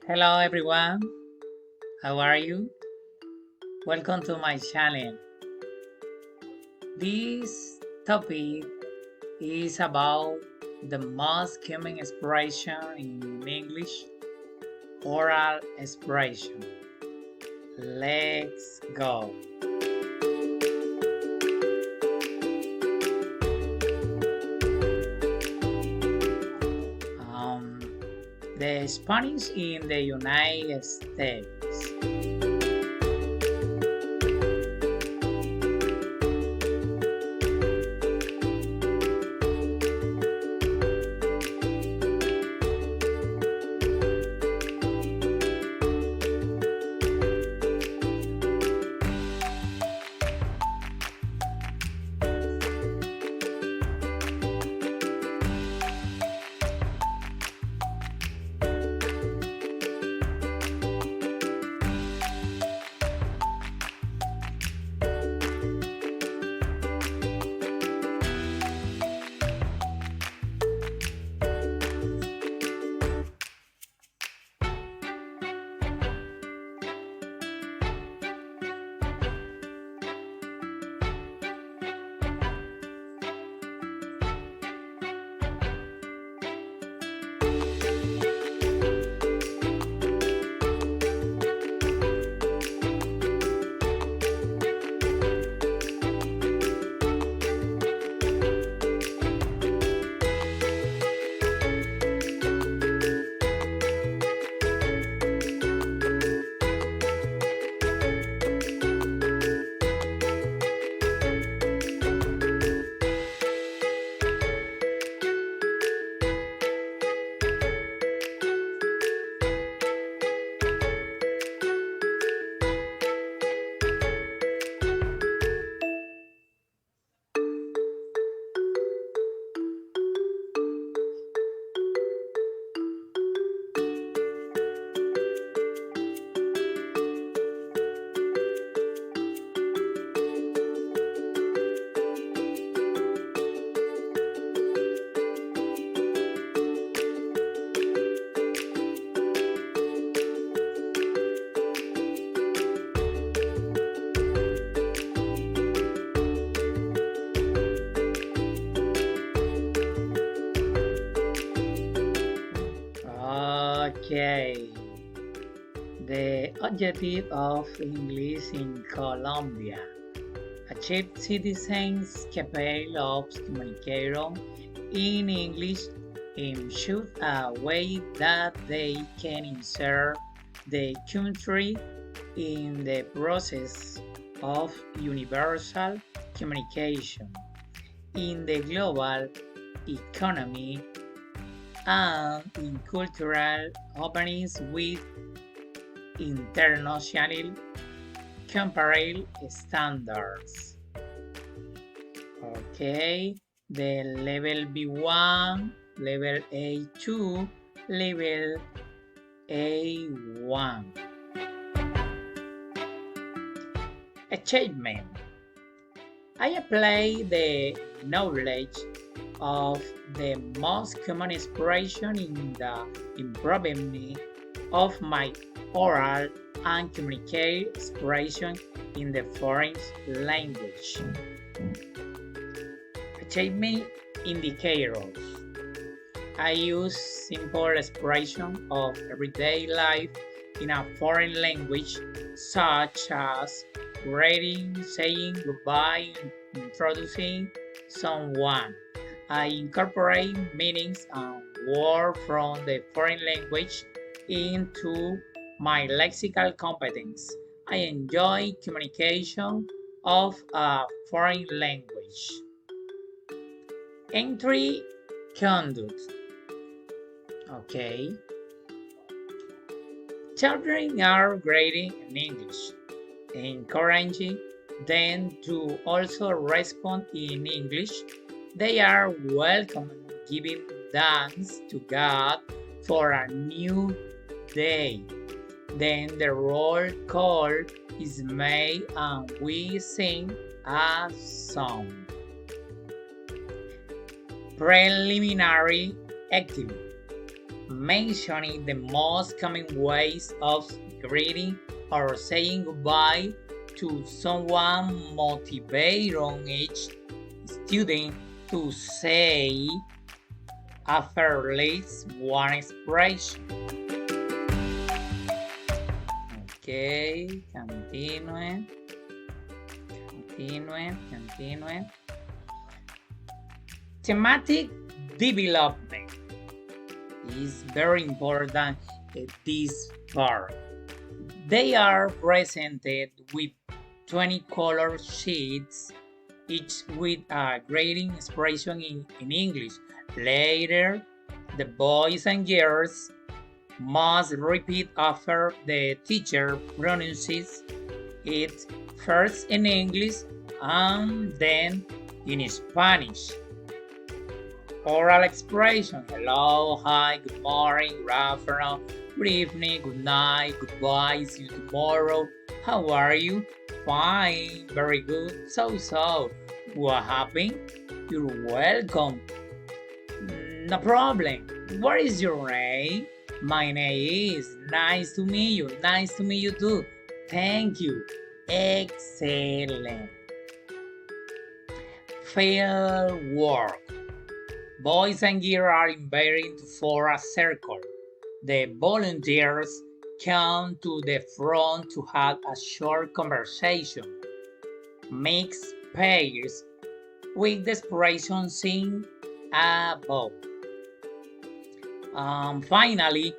Hello everyone, how are you? Welcome to my channel. This topic is about the most common expression in English, oral expression. Let's go. Um, the Spanish in the United States. Okay. The objective of English in Colombia. Achieve citizens capable of communicating in English in such a way that they can insert the country in the process of universal communication in the global economy and in cultural openings with international comparable standards. Okay, the level B1, level A2, level A1. Achievement. I apply the knowledge of the most common expression in the improvement of my oral and communicate expression in the foreign language. Achievement indicators. I use simple expression of everyday life in a foreign language, such as greeting, saying goodbye, introducing someone. I incorporate meanings and words from the foreign language into my lexical competence. I enjoy communication of a foreign language. Entry conduct. Okay. Children are grading in English, encouraging them to also respond in English. They are welcome giving thanks to God for a new day. Then the roll call is made and we sing a song. Preliminary activity. mentioning the most common ways of greeting or saying goodbye to someone. Motivate on each student to say after at least one expression. Okay, continue. Thematic development is very important at this part. They are presented with 20 color sheets, each with a grading expression in English. Later, the boys and girls must repeat after the teacher pronounces it first in English and then in Spanish. Oral expression: hello, hi, good morning, good afternoon, good evening, good night, goodbye, see you tomorrow, how are you? Fine, very good, so, what happened? You're welcome. No problem. What is your name? My name is. Nice to meet you. Nice to meet you too. Thank you. Excellent. Field work. Boys and girls are invited to form a circle. The volunteers come to the front to have a short conversation. Mix pairs with the expression seen above. Finally,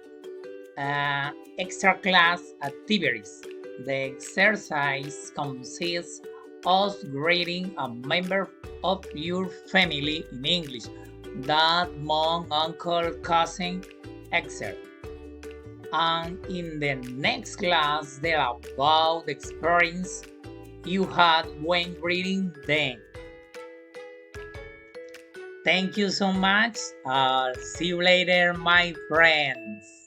extra class activities. The exercise consists of greeting a member of your family in English: dad, mom, uncle, cousin, etc. And in the next class, they're about the experience you had when greeting them. Thank you so much. See you later, my friends.